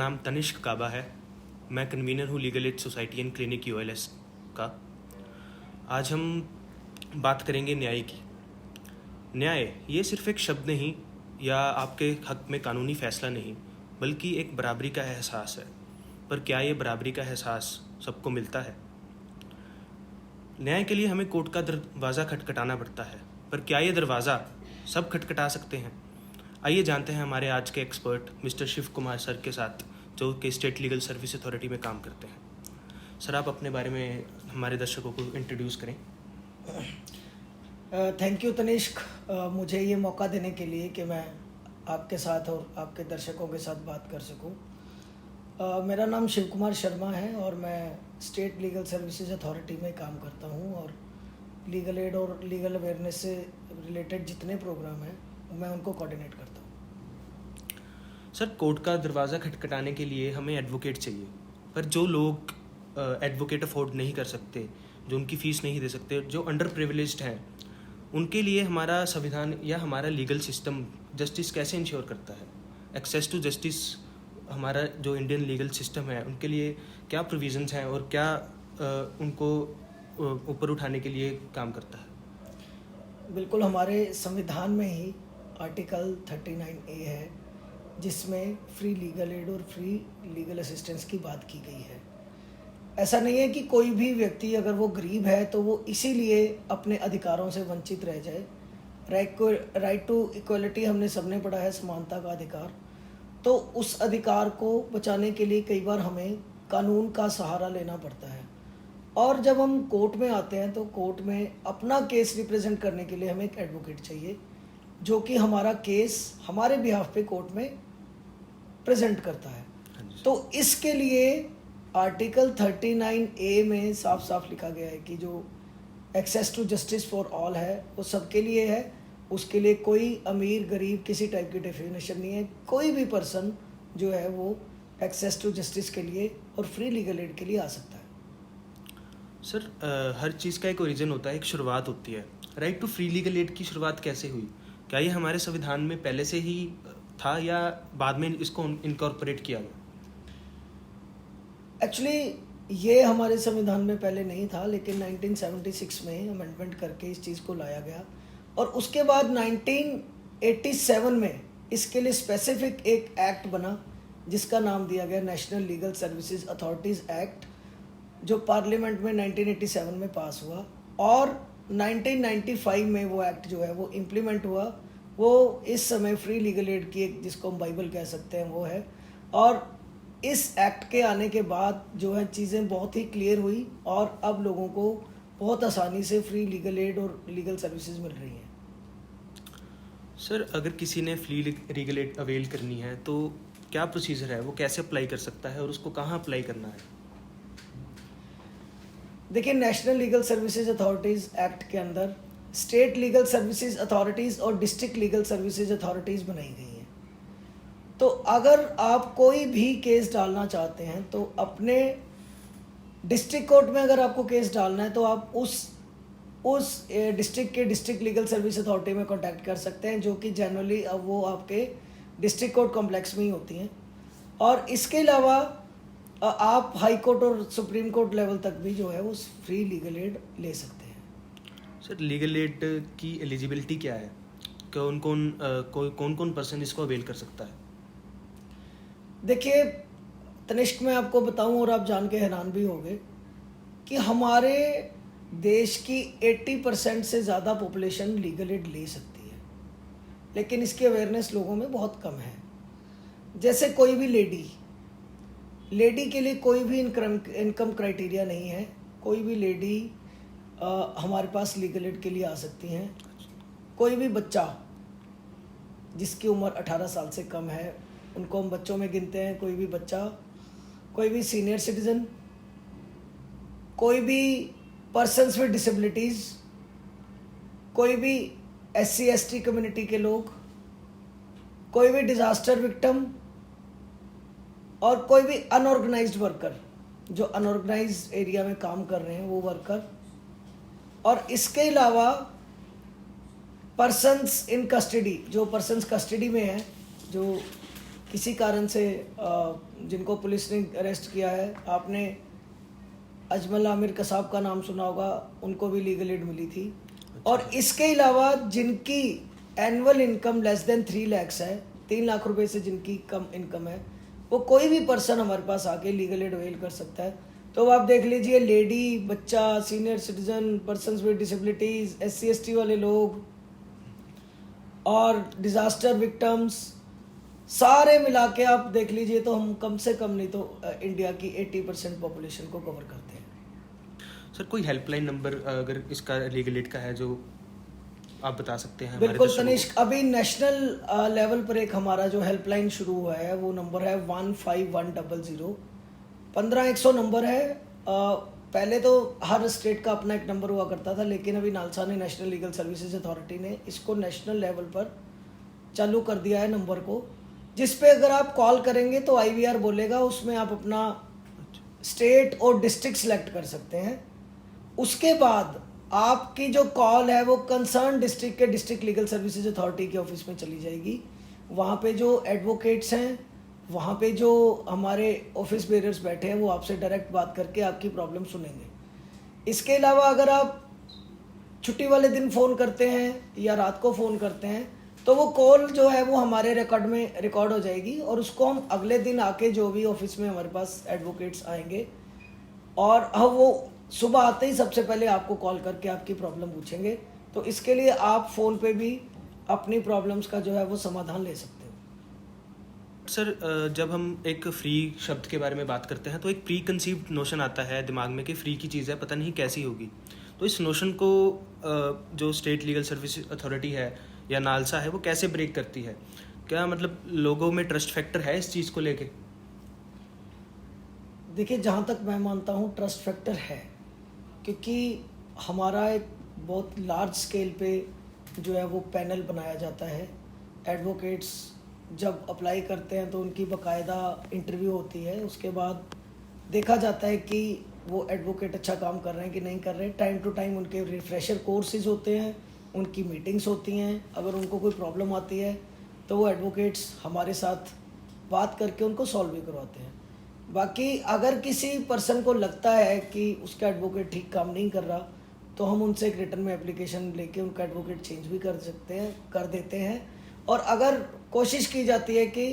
नाम तनिष्क काबा है। मैं कन्वीनर हूँ legal aid society and clinic ULS का। आज हम बात करेंगे न्याय की। न्याय ये सिर्फ एक शब्द नहीं या आपके हक में कानूनी फैसला नहीं, बल्कि एक बराबरी का एहसास है। पर क्या ये बराबरी का एहसास सबको मिलता है? न्याय के लिए हमें कोर्ट का दरवाज़ा खटखटाना पड़ता है, पर क्या ये दरवाज़ा सब खटखटा सकते हैं? आइए जानते हैं हमारे आज के expert mister Shiv Kumar sir के साथ, जो कि स्टेट लीगल सर्विस अथॉरिटी में काम करते हैं। सर, आप अपने बारे में हमारे दर्शकों को इंट्रोड्यूस करें। थैंक यू तनिष्क, मुझे ये मौका देने के लिए कि मैं आपके साथ और आपके दर्शकों के साथ बात कर सकूं। मेरा नाम शिव कुमार शर्मा है और मैं स्टेट लीगल सर्विसेज अथॉरिटी में काम करता हूं और लीगल एड और लीगल अवेयरनेस से रिलेटेड जितने प्रोग्राम हैं मैं उनको कोऑर्डिनेट करता हूं। सर, कोर्ट का दरवाज़ा खटखटाने के लिए हमें एडवोकेट चाहिए, पर जो लोग एडवोकेट अफोर्ड नहीं कर सकते, जो उनकी फ़ीस नहीं दे सकते, जो अंडर प्रिविलेज्ड हैं, उनके लिए हमारा संविधान या हमारा लीगल सिस्टम जस्टिस कैसे इंश्योर करता है? एक्सेस टू जस्टिस, हमारा जो इंडियन लीगल सिस्टम है, उनके लिए क्या प्रोविजंस हैं और क्या उनको ऊपर उठाने के लिए काम करता है? बिल्कुल, हमारे संविधान में ही आर्टिकल 39A है जिसमें फ्री लीगल एड और फ्री लीगल असिस्टेंस की बात की गई है। ऐसा नहीं है कि कोई भी व्यक्ति अगर वो गरीब है तो वो इसीलिए अपने अधिकारों से वंचित रह जाए। राइट टू इक्वलिटी हमने सबने पढ़ा है, समानता का अधिकार। तो उस अधिकार को बचाने के लिए कई बार हमें कानून का सहारा लेना पड़ता है, और जब हम कोर्ट में आते हैं तो कोर्ट में अपना केस रिप्रेजेंट करने के लिए हमें एक एडवोकेट चाहिए जो कि हमारा केस हमारे बिहाफ पे कोर्ट में प्रेजेंट करता है। तो इसके लिए आर्टिकल 39A में साफ साफ लिखा गया है कि जो access to justice for all है वो सबके लिए है। उसके लिए कोई अमीर गरीब किसी टाइप की डेफिनेशन नहीं है। कोई भी पर्सन जो है वो एक्सेस टू जस्टिस के लिए और फ्री लीगल एड के लिए आ सकता है। सर, हर चीज़ का एक ओरिजिन होता है, एक शुरुआत होती है। Right to free legal aid की शुरुआत कैसे हुई? क्या ये हमारे संविधान में पहले से ही था या बाद में इसको इनकॉर्पोरेट किया गया? एक्चुअली ये हमारे संविधान में पहले नहीं था, लेकिन 1976 में अमेंडमेंट करके इस चीज़ को लाया गया और उसके बाद 1987 में इसके लिए स्पेसिफिक एक एक्ट बना जिसका नाम दिया गया national legal services authorities act, जो पार्लियामेंट में 1987 में पास हुआ और 1995 में वो एक्ट जो है वो इम्प्लीमेंट हुआ। वो इस समय फ्री लीगल एड की एक, जिसको हम बाइबल कह सकते हैं, वो है। और इस एक्ट के आने के बाद जो है चीज़ें बहुत ही क्लियर हुई और अब लोगों को बहुत आसानी से फ्री लीगल एड और लीगल सर्विसेज मिल रही हैं। सर, अगर किसी ने फ्री लीगल एड अवेल करनी है तो क्या प्रोसीजर है? वो कैसे अप्लाई कर सकता है और उसको कहाँ अप्लाई करना है? देखिए, national legal services authorities act के अंदर स्टेट लीगल सर्विसेज अथॉरिटीज़ और डिस्ट्रिक्ट लीगल सर्विसेज अथॉरिटीज़ बनाई गई हैं। तो अगर आप कोई भी केस डालना चाहते हैं तो अपने डिस्ट्रिक्ट कोर्ट में अगर आपको केस डालना है तो आप उस डिस्ट्रिक्ट के डिस्ट्रिक्ट लीगल सर्विस अथॉरिटी में कांटेक्ट कर सकते हैं, जो कि जनरली अब वो आपके डिस्ट्रिक्ट कोर्ट कॉम्प्लेक्स में ही होती हैं। और इसके अलावा आप हाई कोर्ट और सुप्रीम कोर्ट लेवल तक भी जो है वो फ्री लीगल एड ले सकते हैं। सर, लीगल एड की एलिजिबिलिटी क्या है? कौन कौन पर्सन इसको अवेल कर सकता है? देखिए तनिष्क, मैं आपको बताऊं और आप जान के हैरान भी होंगे कि हमारे देश की 80% से ज़्यादा पॉपुलेशन लीगल एड ले सकती है, लेकिन इसकी अवेयरनेस लोगों में बहुत कम है। जैसे कोई भी लेडी के लिए कोई भी इनकम क्राइटेरिया नहीं है। कोई भी लेडी हमारे पास लीगल एड के लिए आ सकती हैं। कोई भी बच्चा जिसकी उम्र 18 साल से कम है उनको हम बच्चों में गिनते हैं। कोई भी बच्चा, कोई भी सीनियर सिटीजन, कोई भी पर्सन्स विद डिसेबिलिटीज़, कोई भी SC ST कम्युनिटी के लोग, कोई भी डिज़ास्टर विक्टिम और कोई भी अनऑर्गेनाइज्ड वर्कर, जो अनऑर्गेनाइज्ड एरिया में काम कर रहे हैं वो वर्कर। और इसके अलावा पर्सन्स इन कस्टडी, जो पर्सन्स कस्टडी में हैं, जो किसी कारण से जिनको पुलिस ने अरेस्ट किया है, आपने अजमल आमिर कसाब का नाम सुना होगा, उनको भी लीगल एड मिली थी। और इसके अलावा जिनकी annual income less than 3 lakhs है, 3 लाख रुपए से जिनकी कम इनकम है, वो कोई भी पर्सन हमारे पास आके लीगल एड अवेल कर सकता है। तो आप देख लीजिए, लेडी, बच्चा, senior citizen, persons with disabilities, SC/ST वाले लोग और डिजास्टर विक्टिम्स, सारे मिला के आप देख लीजिए तो हम कम से कम नहीं तो इंडिया की 80% पॉपुलेशन को कवर करते हैं। सर कोई हेल्पलाइन नंबर अगर इसका लीगल एड का है जो आप बता सकते हैं? बिल्कुल तनिष्क, अभी नेशनल लेवल पर एक हमारा जो हेल्पलाइन शुरू हुआ है वो नंबर है 15100, 15100 नंबर है। पहले तो हर स्टेट का अपना एक नंबर हुआ करता था, लेकिन अभी नालसा ने, नेशनल लीगल सर्विसेज अथॉरिटी ने इसको नेशनल लेवल पर चालू कर दिया है नंबर को, जिस पे अगर आप कॉल करेंगे तो IVR बोलेगा, उसमें आप अपना स्टेट और डिस्ट्रिक्ट सेलेक्ट कर सकते हैं। उसके बाद आपकी जो कॉल है वो कंसर्न डिस्ट्रिक्ट के डिस्ट्रिक्ट लीगल सर्विसेज अथॉरिटी के ऑफिस में चली जाएगी। वहाँ पे जो एडवोकेट्स हैं, वहाँ पे जो हमारे ऑफिस बेरर्स बैठे हैं, वो आपसे डायरेक्ट बात करके आपकी प्रॉब्लम सुनेंगे। इसके अलावा अगर आप छुट्टी वाले दिन फ़ोन करते हैं या रात को फ़ोन करते हैं तो वो कॉल जो है वो हमारे रिकॉर्ड में रिकॉर्ड हो जाएगी, और उसको हम अगले दिन आके जो भी ऑफिस में हमारे पास एडवोकेट्स आएंगे और हम वो सुबह आते ही सबसे पहले आपको कॉल करके आपकी प्रॉब्लम पूछेंगे। तो इसके लिए आप फ़ोन पे भी अपनी प्रॉब्लम्स का जो है वो समाधान ले सकते हो। सर जब हम एक फ्री शब्द के बारे में बात करते हैं तो एक प्री कंसीव्ड नोशन आता है दिमाग में कि फ्री की चीज़ है, पता नहीं कैसी होगी। तो इस नोशन को जो स्टेट लीगल सर्विस अथॉरिटी है या नालसा है वो कैसे ब्रेक करती है? क्या मतलब लोगों में ट्रस्ट फैक्टर है इस चीज़ को लेके? देखिए, जहाँ तक मैं मानता हूँ ट्रस्ट फैक्टर है, क्योंकि हमारा एक बहुत लार्ज स्केल पे जो है वो पैनल बनाया जाता है। एडवोकेट्स जब अप्लाई करते हैं तो उनकी बाकायदा इंटरव्यू होती है, उसके बाद देखा जाता है कि वो एडवोकेट अच्छा काम कर रहे हैं कि नहीं कर रहे हैं। टाइम टू टाइम उनके रिफ्रेशर कोर्सेज होते हैं, उनकी मीटिंग्स होती हैं। अगर उनको कोई प्रॉब्लम आती है तो वो एडवोकेट्स हमारे साथ बात करके उनको सॉल्व भी करवाते हैं। बाकी अगर किसी पर्सन को लगता है कि उसका एडवोकेट ठीक काम नहीं कर रहा तो हम उनसे एक रिटर्न में एप्लीकेशन लेके उनका एडवोकेट चेंज भी कर देते हैं। और अगर कोशिश की जाती है कि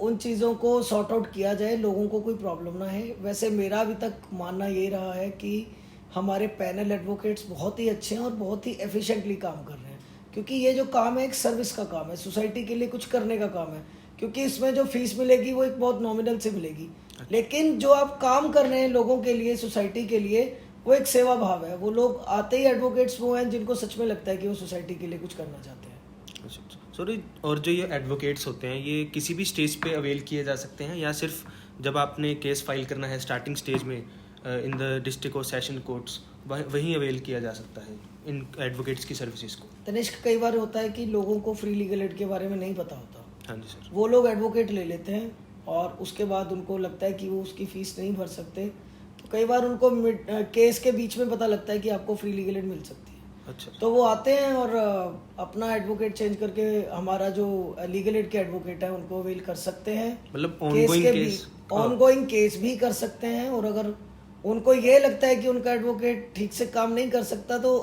उन चीज़ों को सॉर्ट आउट किया जाए, लोगों को कोई प्रॉब्लम ना है। वैसे मेरा अभी तक मानना ये रहा है कि हमारे पैनल एडवोकेट्स बहुत ही अच्छे हैं और बहुत ही एफिशिएंटली काम कर रहे हैं, क्योंकि ये जो काम है एक सर्विस का काम है, सोसाइटी के लिए कुछ करने का काम है। क्योंकि इसमें जो फीस मिलेगी वो एक बहुत नॉमिनल से मिलेगी, लेकिन जो आप काम कर रहे हैं लोगों के लिए, सोसाइटी के लिए, वो एक सेवा भाव है। वो लोग आते ही एडवोकेट्स वो हैं जिनको सच में लगता है कि वो सोसाइटी के लिए कुछ करना चाहते हैं। सॉरी, और जो ये एडवोकेट्स होते हैं ये किसी भी स्टेज पे अवेल किए जा सकते हैं या सिर्फ जब आपने केस फाइल करना है स्टार्टिंग स्टेज में इन द डिस्ट्रिक्ट और सेशन कोर्ट्स वहीं अवेल किया जा सकता है इन एडवोकेट्स की सर्विसेज को? तनिष्क, कई बार होता है कि लोगों को फ्री लीगल एड के बारे में नहीं पता होता। हाँ जी सर। वो लोग एडवोकेट ले लेते हैं और उसके बाद उनको लगता है कि वो उसकी फ़ीस नहीं भर सकते, तो कई बार उनको केस के बीच में पता लगता है कि आपको फ्री लीगल एड मिल सकती है। अच्छा। तो वो आते हैं और अपना एडवोकेट चेंज करके हमारा जो लीगल एड के एडवोकेट है उनको अवेल कर सकते हैं। मतलब ऑनगोइंग केस भी कर सकते हैं। और अगर उनको ये लगता है कि उनका एडवोकेट ठीक से काम नहीं कर सकता तो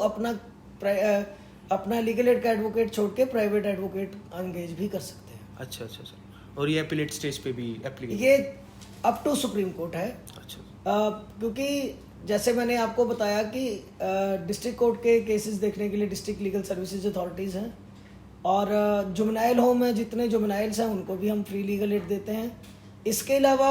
अपना लीगल एड का एडवोकेट छोड़ के प्राइवेट एडवोकेट एंगेज भी कर सकते हैं। अच्छा अच्छा सर। और ये अपीलेट स्टेज पे भी एप्लीकेबल? ये अप टू सुप्रीम कोर्ट है। अच्छा। क्योंकि जैसे मैंने आपको बताया कि डिस्ट्रिक्ट कोर्ट के केसेस देखने के लिए डिस्ट्रिक्ट लीगल सर्विसेज अथॉरिटीज़ हैं, और जुवेनाइल होम है, जितने जुवेनाइल्स हैं उनको भी हम फ्री लीगल एड देते हैं। इसके अलावा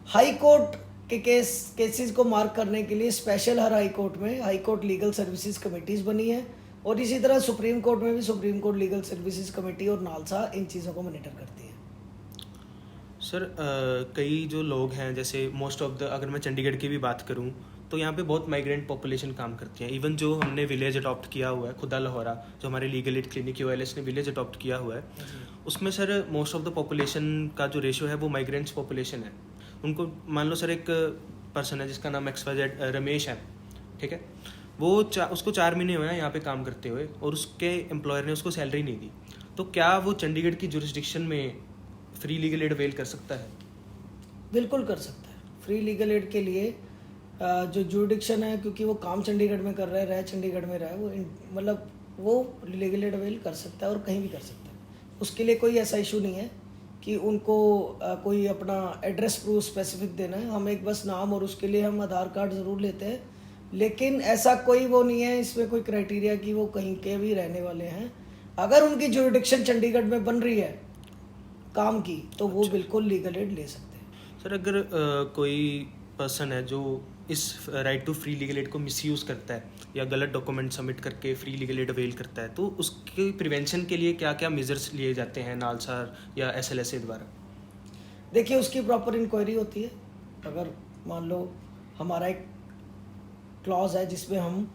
हाई कोर्ट के केसेस को मार्क करने के लिए स्पेशल हर हाई कोर्ट में high court legal services committees बनी है, और इसी तरह सुप्रीम कोर्ट में भी supreme court legal services committee और नालसा इन चीज़ों को मॉनिटर करती है। सर कई जो लोग हैं, जैसे मोस्ट ऑफ द, अगर मैं चंडीगढ़ की भी बात करूं तो यहाँ पे बहुत माइग्रेंट पॉपुलेशन काम करती है। इवन जो हमने विलेज अडॉप्ट किया हुआ है खुदा लाहौरा, जो हमारे लीगल एड क्लिनिक OLS ने विलेज अडॉप्ट किया हुआ है, उसमें sir most of the population का जो रेशियो है वो माइग्रेंट्स पॉपुलेशन है। उनको मान लो सर एक पर्सन है जिसका नाम XYZ रमेश है, ठीक है, वो उसको 4 महीने हुए हैं यहाँ पे काम करते हुए और उसके एम्प्लॉयर ने उसको सैलरी नहीं दी। तो क्या वो चंडीगढ़ की जुरिस्डिक्शन में फ्री लीगल एड अवेल कर सकता है? बिल्कुल कर सकता है। फ्री लीगल एड के लिए जो जुरिडिक्शन है, क्योंकि वो काम चंडीगढ़ में कर रहा है, रह चंडीगढ़ में रहा है, वो मतलब वो लीगल एड अवेल कर सकता है और कहीं भी कर सकता है। उसके लिए कोई ऐसा इशू नहीं है कि उनको कोई अपना एड्रेस प्रूफ स्पेसिफिक देना है। हम एक बस नाम, और उसके लिए हम आधार कार्ड ज़रूर लेते हैं, लेकिन ऐसा कोई वो नहीं है इसमें कोई क्राइटेरिया कि वो कहीं के भी रहने वाले हैं। अगर उनकी जुरिडिक्शन चंडीगढ़ में बन रही है काम की, तो वो बिल्कुल लीगल एड ले सकते हैं। सर, अगर कोई पर्सन है जो इस right to free legal aid को मिसयूज़ करता है या गलत डॉक्यूमेंट सबमिट करके फ्री लीगल एड अवेल करता है, तो उसके प्रिवेंशन के लिए क्या क्या मेजर्स लिए जाते हैं नालसार या SLSA द्वारा? देखिए, उसकी प्रॉपर इंक्वायरी होती है। अगर मान लो हमारा एक क्लॉज है जिसमें हम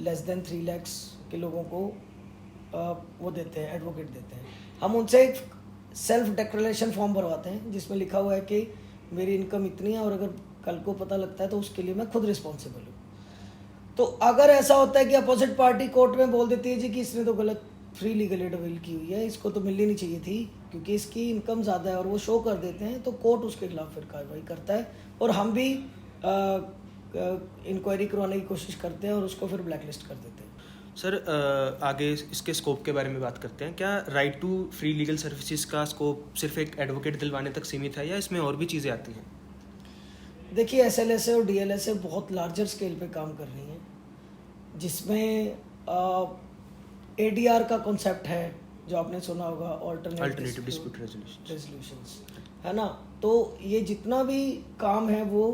लेस देन 3 लाख के लोगों को वो देते हैं, एडवोकेट देते हैं। हम उनसे एक सेल्फ डिक्लेरेशन फॉर्म भरवाते हैं जिसमें लिखा हुआ है कि मेरी इनकम इतनी है और अगर कल को पता लगता है तो उसके लिए मैं खुद रिस्पॉन्सिबल हूँ। तो अगर ऐसा होता है कि अपोजिट पार्टी कोर्ट में बोल देती है जी कि इसने तो गलत फ्री लीगल एड अवेल की हुई है, इसको तो मिलनी नहीं चाहिए थी क्योंकि इसकी इनकम ज़्यादा है, और वो शो कर देते हैं, तो कोर्ट उसके खिलाफ फिर कार्रवाई करता है और हम भी इंक्वायरी करवाने की कोशिश करते हैं और उसको फिर ब्लैकलिस्ट कर देते हैं। सर, आगे इसके स्कोप के बारे में बात करते हैं। क्या right to free legal services का स्कोप सिर्फ एक एडवोकेट दिलवाने तक सीमित है या इसमें और भी चीज़ें आती हैं? देखिए, SLSA और DLSA बहुत लार्जर स्केल पे काम कर रही हैं, जिसमें ADR का कॉन्सेप्ट है जो आपने सुना होगा, अल्टरनेटिव डिस्प्यूट रेजोल्यूशंस, है ना। तो ये जितना भी काम है वो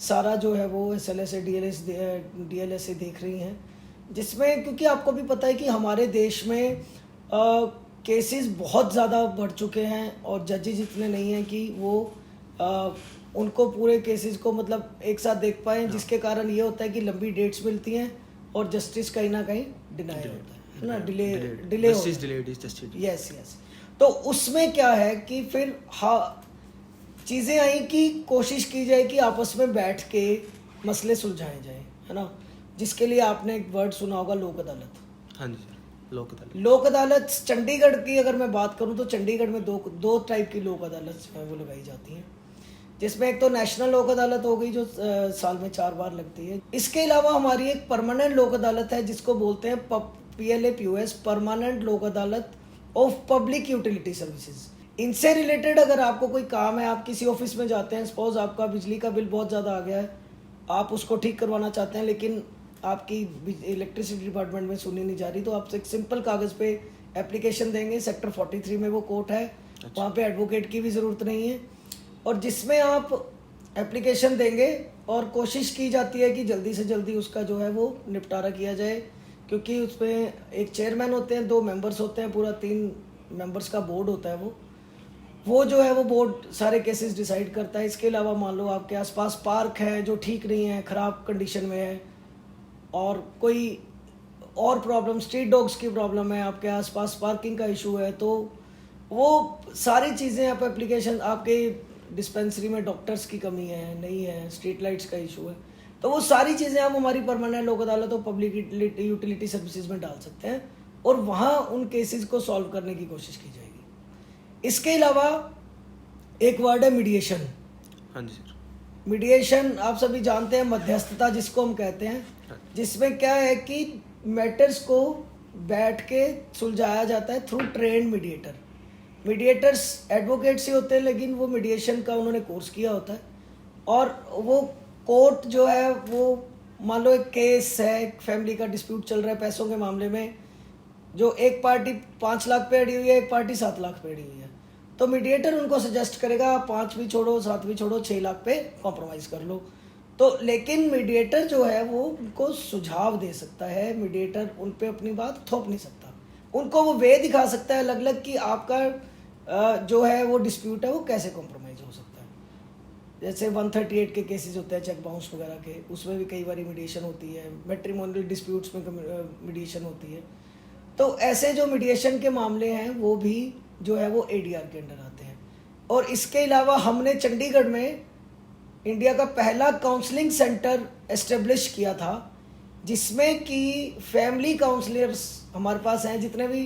सारा जो है वो SLSA DLSA देख रही हैं, जिसमें क्योंकि आपको भी पता है कि हमारे देश में केसेस बहुत ज़्यादा बढ़ चुके हैं और जजेस इतने नहीं हैं कि वो उनको पूरे केसेस को मतलब एक साथ देख पाएँ, जिसके कारण ये होता है कि लंबी डेट्स मिलती हैं और जस्टिस कहीं ना कहीं डिनाई होता है ना, डिले यस। तो उसमें क्या है कि फिर चीज़ें आई कि कोशिश की जाए कि आपस में बैठ के मसले सुलझाए जाए, है ना, जिसके लिए आपने एक वर्ड सुना होगा, लोक अदालत। हाँ जी सर, लोक अदालत चंडीगढ़ की अगर मैं बात करूं तो चंडीगढ़ में दो टाइप की लोक अदालत जो है वो लगाई जाती हैं, जिसमें एक तो नेशनल लोक अदालत हो गई जो साल में 4 बार लगती है। इसके अलावा हमारी एक परमानेंट लोक अदालत है जिसको बोलते हैं PLAPUS, परमानेंट लोक अदालत ऑफ पब्लिक यूटिलिटी सर्विसेज। इनसे रिलेटेड अगर आपको कोई काम है, आप किसी ऑफिस में जाते हैं, सपोज आपका बिजली का बिल बहुत ज़्यादा आ गया है, आप उसको ठीक करवाना चाहते हैं लेकिन आपकी इलेक्ट्रिसिटी डिपार्टमेंट में सुनी नहीं जा रही, तो आप एक सिंपल कागज़ पे एप्लीकेशन देंगे। सेक्टर 43 में वो कोर्ट है, वहाँ पे एडवोकेट की भी ज़रूरत नहीं है, और जिसमें आप एप्लीकेशन देंगे और कोशिश की जाती है कि जल्दी से जल्दी उसका जो है वो निपटारा किया जाए, क्योंकि उसमें एक चेयरमैन होते हैं, 2 मेंबर्स होते हैं, पूरा 3 मेंबर्स का बोर्ड होता है। वो जो है वो बोर्ड सारे केसेस डिसाइड करता है। इसके अलावा मान लो आपके आसपास पार्क है जो ठीक नहीं है, ख़राब कंडीशन में है, और कोई और प्रॉब्लम, स्ट्रीट डॉग्स की प्रॉब्लम है, आपके आसपास पार्किंग का इशू है, तो वो सारी चीज़ें आप एप्लीकेशन, आपके डिस्पेंसरी में डॉक्टर्स की कमी है, नहीं है, स्ट्रीट लाइट्स का इशू है, तो वो सारी चीज़ें हम हमारी परमानेंट लोक अदालत और पब्लिक यूटिलिटी सर्विसेज में डाल सकते हैं और वहाँ उन केसेस को सॉल्व करने की कोशिश की जाएगी। इसके अलावा एक वर्ड है मीडिएशन। हाँ जी सर। मीडिएशन आप सभी जानते हैं, मध्यस्थता जिसको हम कहते हैं, जिसमें क्या है कि मैटर्स को बैठ के सुलझाया जाता है through trained mediator. Mediators advocates ही होते हैं, लेकिन वो मीडिएशन का उन्होंने कोर्स किया होता है, और वो कोर्ट जो है वो मान लो एक केस है, एक फैमिली का डिस्प्यूट चल रहा है पैसों के मामले में, जो एक पार्टी 5 लाख पे अड़ी हुई है, एक पार्टी 7 लाख पे अड़ी हुई है, तो मीडिएटर उनको सजेस्ट करेगा 5 भी छोड़ो, 7 भी छोड़ो, 6 लाख पे कॉम्प्रोमाइज़ कर लो। तो लेकिन मीडिएटर जो है वो उनको सुझाव दे सकता है, मीडिएटर उन पे अपनी बात थोप नहीं सकता, उनको वो वे दिखा सकता है अलग अलग कि आपका जो है वो डिस्प्यूट है वो कैसे कॉम्प्रोमाइज़ हो सकता है। जैसे 138 के केसेस होते हैं, चेक बाउंस वगैरह के, उसमें भी कई बार मीडिएशन होती है, मैट्रिमोनियल डिस्प्यूट्स में मीडिएशन होती है। तो ऐसे जो मीडिएशन के मामले हैं वो भी जो है वो ADR के अंडर आते हैं। और इसके अलावा हमने चंडीगढ़ में इंडिया का पहला काउंसलिंग सेंटर एस्टेब्लिश किया था, जिसमें कि फैमिली काउंसलर्स हमारे पास हैं, जितने भी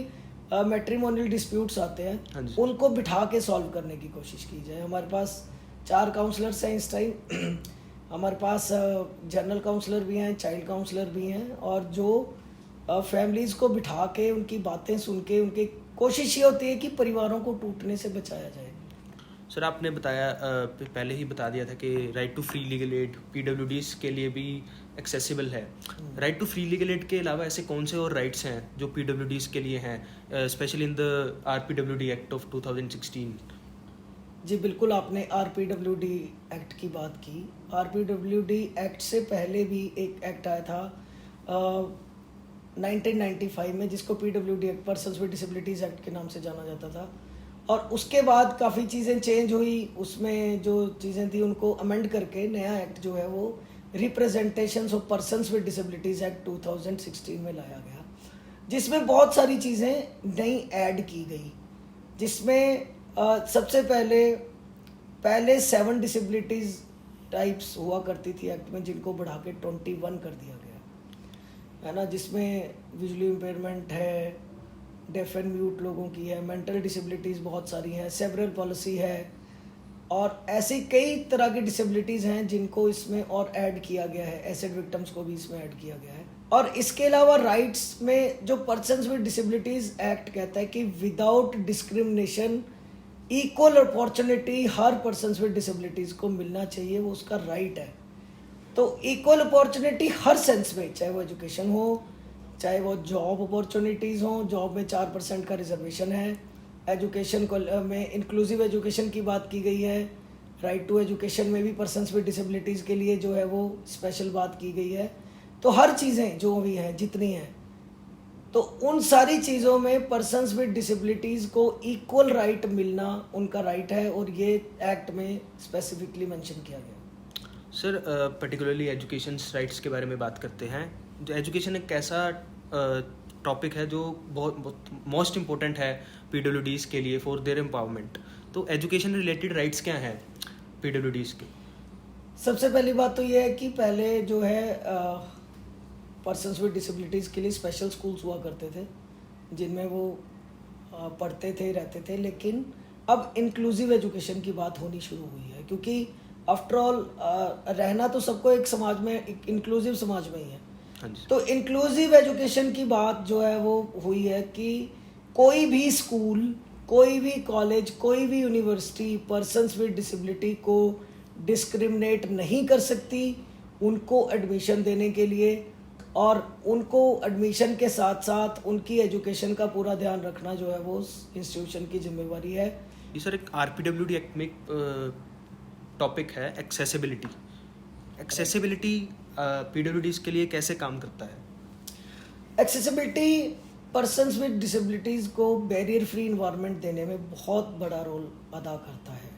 मैट्रिमोनियल डिस्प्यूट्स आते हाँ हैं जी। उनको बिठा के सॉल्व करने की कोशिश की जाए। हमारे पास 4 काउंसलर्स हैं इस टाइम हमारे पास जनरल काउंसलर भी हैं, चाइल्ड काउंसलर भी हैं, और जो फैमिलीज़ को बिठा के उनकी बातें सुन के उनकी कोशिश ये होती है कि परिवारों को टूटने से बचाया जाए। सर आपने बताया पहले ही बता दिया था कि right to free legal aid PWDs के लिए भी एक्सेसिबल है। Right to free legal aid के अलावा ऐसे कौन से और राइट्स हैं जो पीडब्ल्यूडीज के लिए हैं, specially in the RPWD act of 2016? जी बिल्कुल, आपने आरपीडब्ल्यूडी एक्ट की बात की। आरपीडब्ल्यूडी एक्ट से पहले भी एक एक्ट आया था 1995 में, जिसको PWD act, persons with disabilities act के नाम से जाना जाता था। और उसके बाद काफ़ी चीज़ें चेंज हुई, उसमें जो चीज़ें थी उनको अमेंड करके नया एक्ट जो है वो representations of persons with disabilities act 2016 में लाया गया, जिसमें बहुत सारी चीज़ें नई ऐड की गई, जिसमें सबसे पहले 7 डिसेबिलिटीज़ टाइप्स हुआ करती थी एक्ट में, जिनको बढ़ा के 21 कर दिया गया है ना, जिसमें विजुअली इम्पेयरमेंट है, डेफ एंड म्यूट लोगों की है, मेंटल डिसेबिलिटीज़ बहुत सारी हैं, सेरेब्रल पॉलिसी है, और ऐसी कई तरह की डिसेबिलिटीज़ हैं जिनको इसमें और ऐड किया गया है। एसिड विक्टिम्स को भी इसमें ऐड किया गया है। और इसके अलावा राइट्स में जो पर्सन्स विद डिसेबिलिटीज़ एक्ट कहता है कि without discrimination equal opportunity her persons with disabilities को मिलना चाहिए, वो उसका राइट है। तो इक्वल अपॉर्चुनिटी हर सेंस में, चाहे वो एजुकेशन हो, चाहे वो जॉब अपॉर्चुनिटीज़ हो, जॉब में 4% का रिजर्वेशन है, एजुकेशन को में इंक्लूसिव एजुकेशन की बात की गई है, राइट टू एजुकेशन में भी पर्सन्स विद डिसेबिलिटीज़ के लिए जो है वो स्पेशल बात की गई है। तो हर चीज़ें जो भी हैं, जितनी हैं, तो उन सारी चीज़ों में पर्सन्स विद डिसेबिलिटीज़ को इक्वल राइट मिलना उनका राइट है, और ये एक्ट में स्पेसिफिकली मेंशन किया गया। सर पर्टिकुलरली एजुकेशन राइट्स के बारे में बात करते हैं। जो एजुकेशन एक ऐसा टॉपिक है जो बहुत मोस्ट इम्पोर्टेंट है पीडब्ल्यूडीज़ के लिए फॉर देयर एम्पावरमेंट। तो एजुकेशन रिलेटेड राइट्स क्या हैं पीडब्ल्यूडीज़ के? सबसे पहली बात तो ये है कि पहले जो है पर्सन्स विद डिसेबिलिटीज़ के लिए स्पेशल स्कूल्स हुआ करते थे, जिनमें वो पढ़ते थे, रहते थे, लेकिन अब इंक्लूसिव एजुकेशन की बात होनी शुरू हुई है, क्योंकि आफ्टर ऑल रहना तो सबको एक समाज में, एक इंक्लूसिव समाज में ही है। हाँ जी। तो इंक्लूसिव एजुकेशन की बात जो है वो हुई है कि कोई भी स्कूल, कोई भी कॉलेज, कोई भी यूनिवर्सिटी पर्सन्स विद डिसेबिलिटी को डिस्क्रिमिनेट नहीं कर सकती उनको एडमिशन देने के लिए, और उनको एडमिशन के साथ साथ उनकी एजुकेशन का पूरा ध्यान रखना जो है वो इंस्टीट्यूशन की जिम्मेवारी है। ये सर एक आरपीडब्ल्यूडी एक्ट में टॉपिक है एक्सेसिबिलिटी। एक्सेसिबिलिटी पीडब्ल्यूडीज़ के लिए कैसे काम करता है? एक्सेसिबिलिटी पर्सन्स विद डिसेबिलिटीज़ को बैरियर फ्री इन्वायरमेंट देने में बहुत बड़ा रोल अदा करता है,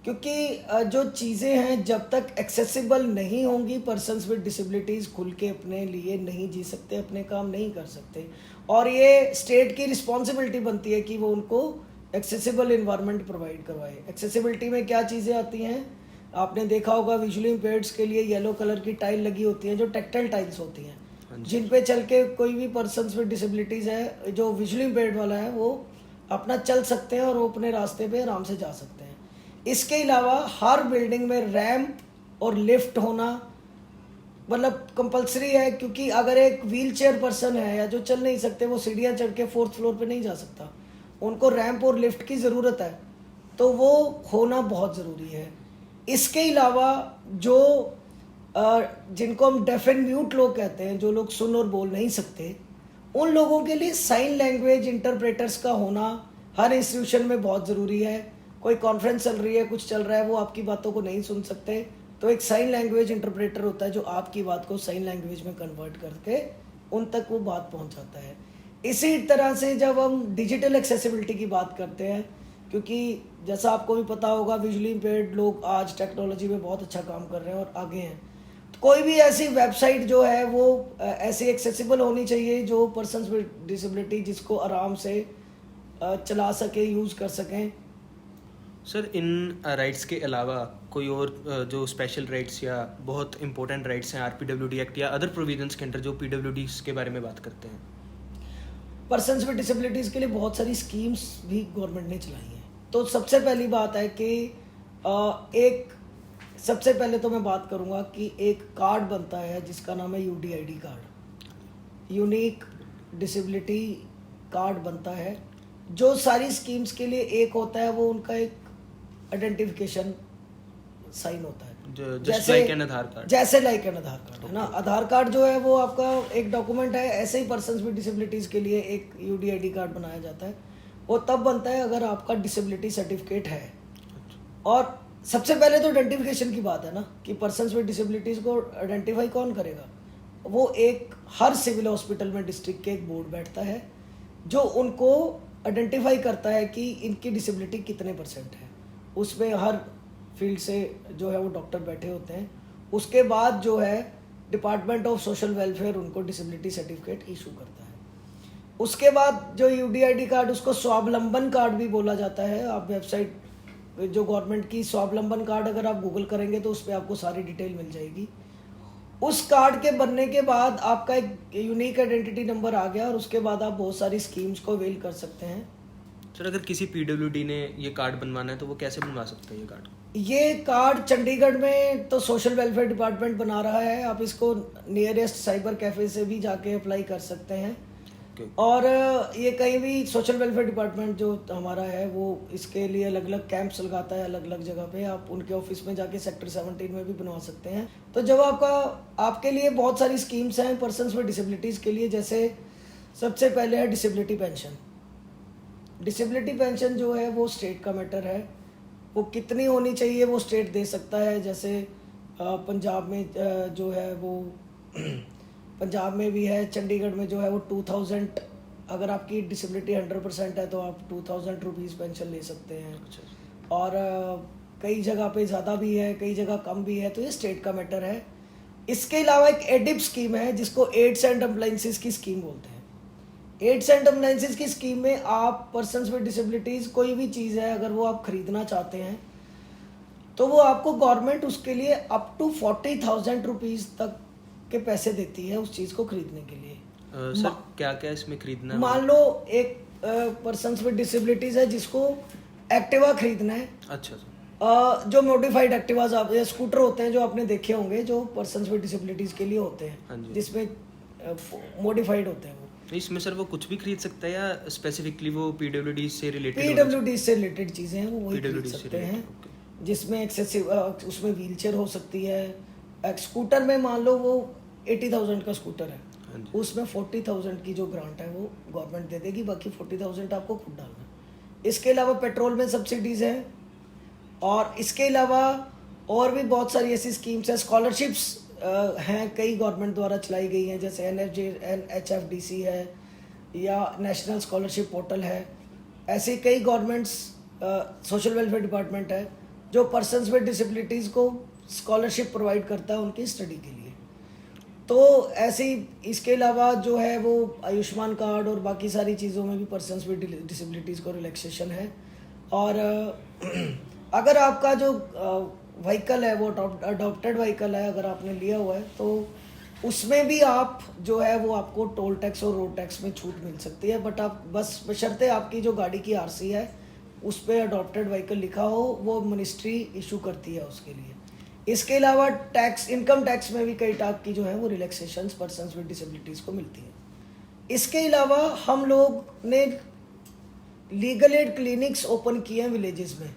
क्योंकि जो चीज़ें हैं जब तक एक्सेसिबल नहीं होंगी, पर्सन्स विद डिसेबिलिटीज़ खुल के अपने लिए नहीं जी सकते, अपने काम नहीं कर सकते, और ये स्टेट की रिस्पॉन्सिबिलिटी बनती है कि वो उनको एक्सेसिबल इन्वायरमेंट प्रोवाइड करवाए। एक्सेसिबिलिटी में क्या चीज़ें आती हैं, आपने देखा होगा विजुअली इम्पेयर्ड्स के लिए येलो कलर की टाइल लगी होती हैं, जो टेक्टाइल टाइल्स होती हैं, जिन पे चल के कोई भी पर्सन्स विद डिसेबिलिटीज़ है, जो विजुअली इम्पेयर्ड वाला है, वो अपना चल सकते हैं और वो अपने रास्ते पे आराम से जा सकते हैं। इसके अलावा हर बिल्डिंग में रैंप और लिफ्ट होना मतलब कंपलसरी है, क्योंकि अगर एक व्हील चेयर पर्सन है या जो चल नहीं सकते, वो सीढ़ियाँ चढ़ के 4th फ्लोर पे नहीं जा सकता, उनको रैंप और लिफ्ट की ज़रूरत है, तो वो होना बहुत ज़रूरी है। इसके अलावा जो जिनको हम डेफ एंड म्यूट लोग कहते हैं, जो लोग सुन और बोल नहीं सकते, उन लोगों के लिए साइन लैंग्वेज इंटरप्रेटर्स का होना हर इंस्टीट्यूशन में बहुत ज़रूरी है। कोई कॉन्फ्रेंस चल रही है, कुछ चल रहा है, वो आपकी बातों को नहीं सुन सकते, तो एक साइन लैंग्वेज इंटरप्रेटर होता है जो आपकी बात को साइन लैंग्वेज में कन्वर्ट करके उन तक वो बात पहुंचाता है। इसी तरह से जब हम डिजिटल एक्सेसिबिलिटी की बात करते हैं, क्योंकि जैसा आपको भी पता होगा विजुअली इम्पेयर्ड लोग आज टेक्नोलॉजी में बहुत अच्छा काम कर रहे हैं और आगे हैं, तो कोई भी ऐसी वेबसाइट जो है वो ऐसी एक्सेसिबल होनी चाहिए जो पर्सन्स विद डिसेबिलिटी जिसको आराम से चला सके, यूज़ कर सकें। सर इन राइट्स के अलावा कोई और जो स्पेशल राइट्स या बहुत इंपॉर्टेंट राइट्स हैं आरपीडब्ल्यूडी एक्ट या अदर प्रोविजंस के अंडर जो पीडब्ल्यूडीज़ के बारे में बात करते हैं? पर्सन्स विद डिसेबिलिटीज़ के लिए बहुत सारी स्कीम्स भी गवर्नमेंट ने चलाई हैं। तो सबसे पहली बात है कि एक सबसे पहले तो मैं बात करूंगा कि एक कार्ड बनता है जिसका नाम है UDID card, unique disability card बनता है। जो सारी स्कीम्स के लिए एक होता है वो उनका एक आइडेंटिफिकेशन साइन होता है, just like an Aadhaar card. जैसे लाइक एन आधार कार्ड है ना। आधार कार्ड जो है वो आपका एक डॉक्यूमेंट है, ऐसे ही पर्सन्स विद डिसेबिलिटीज़ के लिए एक यूडीआईडी कार्ड बनाया जाता है। वो तब बनता है अगर आपका डिसेबिलिटी सर्टिफिकेट है। और सबसे पहले तो आइडेंटिफिकेशन की बात है ना कि पर्सन्स विद डिसेबिलिटीज़ को आइडेंटिफाई कौन करेगा। वो एक हर सिविल हॉस्पिटल में डिस्ट्रिक्ट के एक बोर्ड बैठता है जो उनको आइडेंटिफाई करता है कि इनकी डिसेबिलिटी कितने परसेंट है। उसमें हर फील्ड से जो है वो डॉक्टर बैठे होते हैं। उसके बाद जो है डिपार्टमेंट ऑफ सोशल वेलफेयर उनको डिसेबिलिटी सर्टिफिकेट इशू करता है। उसके बाद जो यूडीआईडी कार्ड, उसको स्वावलंबन कार्ड भी बोला जाता है। आप वेबसाइट जो गवर्नमेंट की स्वावलंबन कार्ड अगर आप गूगल करेंगे तो उस पर आपको सारी डिटेल मिल जाएगी। उस कार्ड के बनने के बाद आपका एक यूनिक आइडेंटिटी नंबर आ गया और उसके बाद आप बहुत सारी स्कीम्स को अवेल कर सकते हैं। सर अगर किसी पीडब्ल्यूडी ने ये कार्ड बनवाना है तो वो कैसे बनवा सकते हैं ये कार्ड? ये कार्ड चंडीगढ़ में तो सोशल वेलफेयर डिपार्टमेंट बना रहा है। आप इसको नियरेस्ट साइबर कैफे से भी जाके अप्लाई कर सकते हैं। और ये कहीं भी सोशल वेलफेयर डिपार्टमेंट जो हमारा है वो इसके लिए अलग अलग कैंप्स लगाता है अलग अलग जगह पे। आप उनके ऑफिस में जाके सेक्टर 17 में भी बनवा सकते हैं। तो जब आपके लिए बहुत सारी स्कीम्स हैं पर्सन्स विद डिसेबिलिटीज़ के लिए। जैसे सबसे पहले है डिसेबिलिटी पेंशन। डिसेबिलिटी पेंशन जो है वो स्टेट का मैटर है। वो कितनी होनी चाहिए वो स्टेट दे सकता है। जैसे पंजाब में जो है वो पंजाब में भी है, चंडीगढ़ में जो है वो 2000, अगर आपकी डिसेबिलिटी 100% है तो आप 2000 रुपीज़ पेंशन ले सकते हैं। और कई जगह पे ज़्यादा भी है, कई जगह कम भी है, तो ये स्टेट का मैटर है। इसके अलावा एक एडिप स्कीम है जिसको एड्स एंड अप्लायंसेस की स्कीम बोलते हैं। एड्स एंड अप्लायंसेस की स्कीम में आप पर्सन्स विद डिसेबिलिटीज़ कोई भी चीज़ है अगर वो आप ख़रीदना चाहते हैं तो वो आपको गवर्नमेंट उसके लिए अप टू 40,000 रुपीज़ तक के पैसे देती है उस चीज़ को खरीदने के लिए। सर क्या क्या इसमें खरीदना है? मान लो एक पर्सन्स विद डिसेबिलिटीज़ है जिसको एक्टिवा खरीदना है। अच्छा। जो मॉडिफाइड एक्टिवाज आप या स्कूटर होते हैं जो आपने देखे होंगे जो पर्सन्स विद डिसेबिलिटीज़ के लिए होते हैं जिसमें मॉडिफाइड होते हैं। तो इसमें सर वो कुछ भी खरीद सकता है या स्पेसिफिकली वो पीडब्ल्यूडी से रिलेटेड? पीडब्ल्यूडी से रिलेटेड चीज़ें हैं वो वही खरीद सकते हैं, जिसमें एक्सेसिव उसमें व्हीलचेयर हो सकती है। एक स्कूटर में मान लो वो 80,000 का स्कूटर है, उसमें 40,000 की जो ग्रांट है वो गवर्नमेंट दे देगी, बाकी 40,000 आपको खुद डालना है। इसके अलावा पेट्रोल में सब्सिडीज़ हैं और इसके अलावा और भी बहुत सारी ऐसी स्कीम्स हैं। स्कॉलरशिप्स हैं कई गवर्नमेंट द्वारा चलाई गई हैं, जैसे NHFDC है या नेशनल स्कॉलरशिप पोर्टल है। ऐसे कई गवर्नमेंट्स सोशल वेलफेयर डिपार्टमेंट है जो पर्सन्स विद डिसेबिलिटीज़ को स्कॉलरशिप प्रोवाइड करता है उनकी स्टडी के लिए। तो ऐसे ही इसके अलावा जो है वो आयुष्मान कार्ड और बाकी सारी चीज़ों में भी पर्सन्स विद डिसेबिलिटीज़ को रिलैक्सेशन है। और अगर आपका जो व्हीकल है वो अडॉप्टेड व्हीकल है, अगर आपने लिया हुआ है तो उसमें भी आप जो है वो आपको टोल टैक्स और रोड टैक्स में छूट मिल सकती है। बट आप बस बशर्ते आपकी जो गाड़ी की RC है उस पर अडॉप्टेड व्हीकल लिखा हो, वो मिनिस्ट्री इशू करती है उसके लिए। इसके अलावा टैक्स, इनकम टैक्स में भी कई टाइप की जो है वो रिलैक्सेशन पर्सन्स विद डिसेबिलिटीज़ को मिलती है। इसके अलावा हम लोग ने लीगल एड क्लिनिक्स ओपन किए हैं विलेजेस में,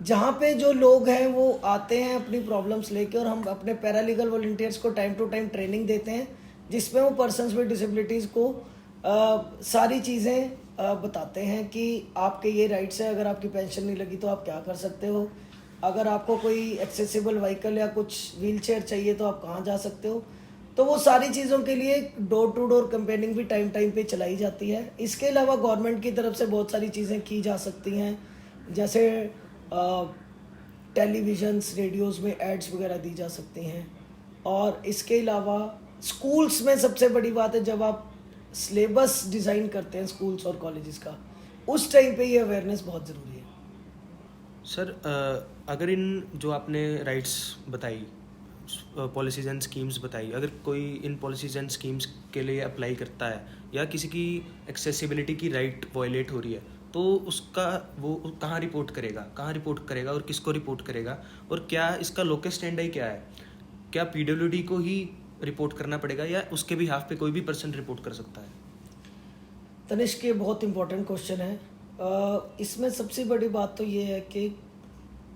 जहाँ पे जो लोग हैं वो आते हैं अपनी प्रॉब्लम्स लेके और हम अपने पैरालीगल वॉलंटियर्स को टाइम टू टाइम ट्रेनिंग देते हैं जिसमें वो पर्सन्स विद डिसेबिलिटीज़ को सारी चीज़ें बताते हैं कि आपके ये राइट्स है, अगर आपकी पेंशन नहीं लगी तो आप क्या कर सकते हो, अगर आपको कोई एक्सेसिबल व्हीकल या कुछ व्हीलचेयर चाहिए तो आप कहाँ जा सकते हो। तो वो सारी चीज़ों के लिए डोर टू डोर कैंपेनिंग भी टाइम टाइम पे चलाई जाती है। इसके अलावा गवर्नमेंट की तरफ से बहुत सारी चीज़ें की जा सकती हैं, जैसे टेलीविज़न्स रेडियोज़ में एड्स वगैरह दी जा सकती हैं। और इसके अलावा स्कूल्स में सबसे बड़ी बात है, जब आप सिलेबस डिज़ाइन करते हैं स्कूल्स और कॉलेजेस का, उस टाइम पे ये अवेयरनेस बहुत ज़रूरी है। सर अगर इन जो आपने राइट्स बताई पॉलिसीज एंड स्कीम्स बताई, अगर कोई इन पॉलिसीज एंड स्कीम्स के लिए अप्लाई करता है या किसी की एक्सेसिबिलिटी की राइट वायलेट हो रही है, तो उसका वो कहाँ रिपोर्ट करेगा और किसको रिपोर्ट करेगा, और क्या इसका लोकस स्टैंड क्या है? क्या पीडब्ल्यूडी को ही रिपोर्ट करना पड़ेगा या उसके भी हाफ पे कोई भी पर्सन रिपोर्ट कर सकता है? तनिष्क, ये बहुत इंपॉर्टेंट क्वेश्चन है। इसमें सबसे बड़ी बात तो ये है कि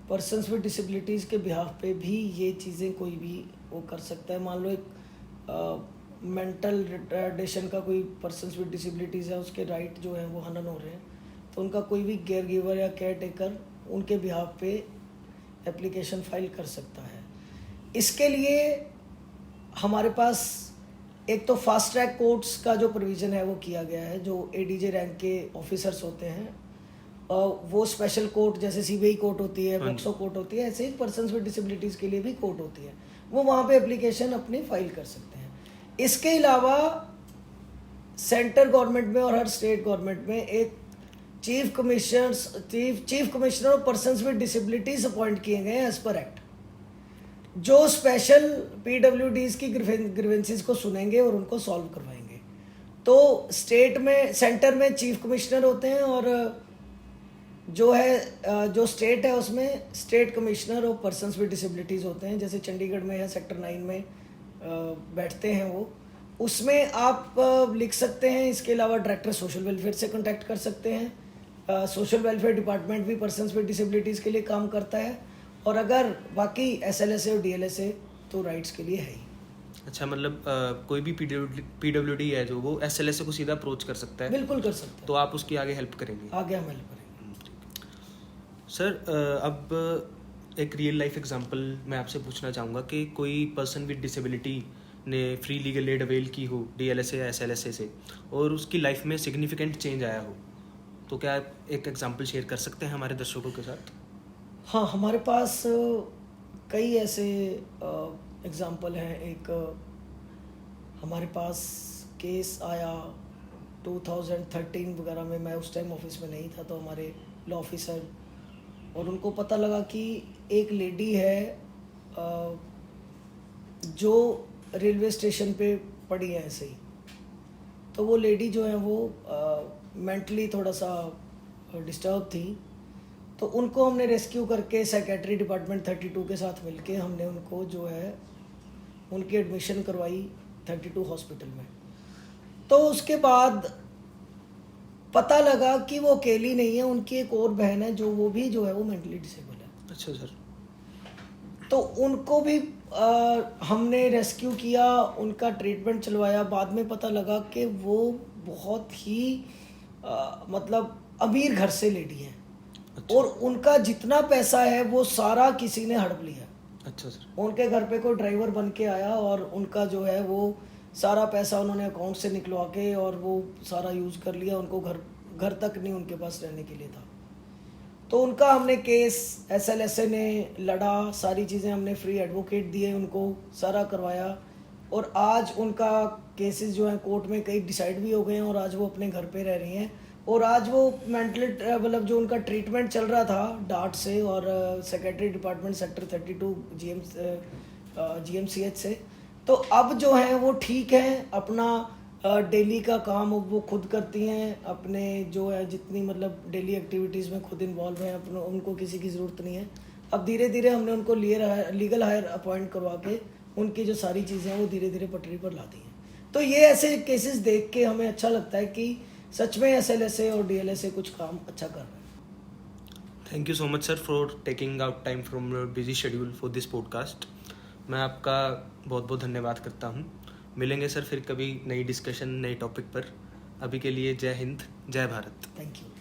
पर्सन्स विद डिसेबिलिटीज़ के बिहाफ पे भी ये चीज़ें कोई भी वो कर सकता है। मान लो एक मेंटल रिटार्डेशन का कोई पर्सन्स विद डिसेबिलिटीज़ है, उसके राइट जो है वो हनन हो रहे हैं, तो उनका कोई भी केयर गिवर या केयर टेकर उनके बिहाफ पे एप्लीकेशन फाइल कर सकता है। इसके लिए हमारे पास एक तो फास्ट ट्रैक कोर्ट्स का जो प्रोविज़न है वो किया गया है, जो एडीजे रैंक के ऑफिसर्स होते हैं, वो स्पेशल कोर्ट जैसे सीबीआई कोर्ट होती है, बॉक्सो कोर्ट होती है, ऐसे ही पर्सन्स विद डिसेबिलिटीज़ के लिए भी कोर्ट होती है, वो वहाँ पे एप्लीकेशन अपनी फाइल कर सकते हैं। इसके अलावा सेंटर गवर्नमेंट में और हर स्टेट गवर्नमेंट में एक chief commissioner of persons with disabilities appoint किए गए हैं एज पर एक्ट, जो स्पेशल पीडब्ल्यूडीज की ग्रीवेंसेस को सुनेंगे और उनको सॉल्व करवाएंगे। तो सेंटर में चीफ कमिश्नर होते हैं और जो स्टेट है उसमें state commissioner of persons with disabilities होते हैं। जैसे चंडीगढ़ में है, सेक्टर 9 में बैठते हैं वो, उसमें आप लिख सकते हैं। इसके अलावा डायरेक्टर सोशल वेलफेयर से कांटेक्ट कर सकते हैं। सोशल वेलफेयर डिपार्टमेंट भी पर्सन्स विद डिसेबिलिटीज़ के लिए काम करता है, और अगर बाकी SLSA और DLSA तो राइट्स के लिए है ही। अच्छा, मतलब कोई भी पीडब्ल्यूडी है जो वो SLSA को सीधा अप्रोच कर सकता है? बिल्कुल कर सकते हैं। तो आप उसकी आगे हेल्प करेंगे? आगे हम हेल्प करेंगे। सर, अब एक रियल लाइफ एग्जांपल मैं आपसे पूछना चाहूँगा कि कोई पर्सन विद डिसेबिलिटी ने फ्री लीगल एड अवेल की हो DLSA या SLSA से, और उसकी लाइफ में सिग्निफिकेंट चेंज आया हो, तो क्या आप एक एग्जांपल शेयर कर सकते हैं हमारे दर्शकों के साथ? हाँ, हमारे पास कई ऐसे एग्जांपल हैं। एक हमारे पास केस आया 2013 वगैरह में, मैं उस टाइम ऑफिस में नहीं था, तो हमारे लॉ ऑफिसर, और उनको पता लगा कि एक लेडी है जो रेलवे स्टेशन पे पड़ी है ऐसे ही। तो वो लेडी जो है वो मेंटली थोड़ा सा डिस्टर्ब थी, तो उनको हमने रेस्क्यू करके साइकेट्री डिपार्टमेंट 32 के साथ मिलके हमने उनको जो है उनकी एडमिशन करवाई 32 हॉस्पिटल में। तो उसके बाद पता लगा कि वो अकेली नहीं है, उनकी एक और बहन है जो वो मेंटली डिसेबल है। अच्छा सर। तो उनको भी हमने रेस्क्यू किया, उनका ट्रीटमेंट चलवाया। बाद में पता लगा कि वो बहुत ही मतलब अमीर घर से लेडी है। अच्छा। और उनका जितना पैसा है वो सारा किसी ने हड़प लिया। अच्छा सर। उनके घर पे कोई ड्राइवर बन के आया और उनका जो है वो सारा पैसा उन्होंने अकाउंट से निकलवा के और वो सारा यूज़ कर लिया। उनको घर तक नहीं उनके पास रहने के लिए था। तो उनका हमने केस SLSA ने लड़ा, सारी चीज़ें हमने फ्री एडवोकेट दिए, उनको सारा करवाया, और आज उनका केसेस जो हैं कोर्ट में कई डिसाइड भी हो गए हैं, और आज वो अपने घर पे रह रही हैं। और आज वो मेंटली मतलब जो उनका ट्रीटमेंट चल रहा था डार्ट से और सेक्रेटरी डिपार्टमेंट सेक्टर 32 GMCH से, तो अब जो है वो ठीक है। अपना डेली का काम वो खुद करती हैं, अपने जो है जितनी मतलब डेली एक्टिविटीज़ में खुद इन्वॉल्व हैं, अपने उनको किसी की ज़रूरत नहीं है। अब धीरे धीरे हमने उनको लीगल हायर अपॉइंट करवा के उनकी जो सारी चीज़ें हैं वो धीरे धीरे पटरी पर ला दी हैं। तो ये ऐसे केसेस देख के हमें अच्छा लगता है कि सच में SLSA और DLSA कुछ काम अच्छा कर रहे हैं। Thank you so much sir for taking out time from your busy schedule for this podcast. मैं आपका बहुत बहुत धन्यवाद करता हूँ। मिलेंगे सर फिर कभी नई डिस्कशन, नए टॉपिक पर। अभी के लिए जय हिंद, जय भारत। Thank you.